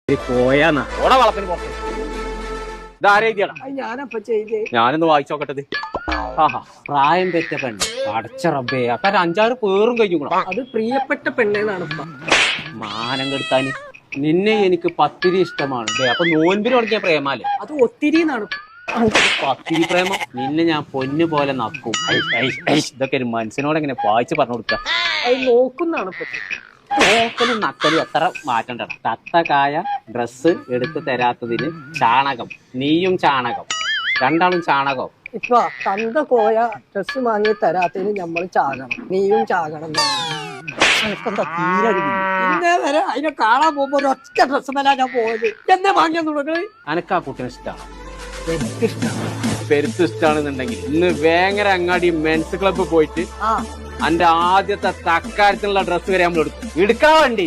പോയാന്നാ ഓടെ വളപ്പിന് പുറത്ത് ഇതാരെഴുതിയാടാ? ഞാനൊന്ന് വായിച്ചോക്കട്ടത്. ആഹാ, പ്രായം തെറ്റ പെണ്ണ്, അടച്ച റബ്ബേ, അപ്പൊ 5-6 പേറും കഴിഞ്ഞു. അത് പ്രിയപ്പെട്ട പെണ്ണെന്നാണ്. മാനം കെടുത്താന് നിന്നെ എനിക്ക് പത്തിരി ഇഷ്ടമാണ്. അപ്പൊ നോൻപിന് തുടങ്ങിയ പ്രേമാലേ? അത് ഒത്തിരി പത്തിരി പ്രേമം. നിന്നെ ഞാൻ പൊന്നു പോലെ നക്കും. ഇതൊക്കെ ഒരു മനസ്സിനോട് എങ്ങനെ വായിച്ച് പറഞ്ഞു കൊടുക്ക? നോക്കുന്നാണ്. നോക്കലും നക്കലും എത്ര മാറ്റണ്ട. തത്തക്കായ ഡ്രസ്സ് എടുത്ത് തരാത്തതിന് ചാണകം, നീയും ചാണകം, രണ്ടാളും ചാണകം. ഇപ്പൊ തന്ത കോയ ഡ്രസ്സ് വാങ്ങി തരാത്തതിന് നമ്മൾ ചാകണം, നീയും ചാകണം. ഇന്നേ വരെ അതിനെ കാണാൻ പോകുമ്പോ ഒരൊറ്റ ഡ്രസ്സ് മേലാ ഞാൻ പോയത്. എന്നെ വാങ്ങിയാ തുടങ്ങി. അനക്ക് ആ കുട്ടിനെ ഇഷ്ടമാണ്? പെരുത്ത് ഇഷ്ടമാണെന്നുണ്ടെങ്കിൽ ഇന്ന് വേങ്ങര അങ്ങാടി മെൻസ് ക്ലബ്ബ് പോയിട്ട് അന്റെ ആദ്യത്തെ തക്കാരത്തിനുള്ള ഡ്രസ്സ് വരെ നമ്മൾ എടുക്കും. എടുക്കാൻ വേണ്ടി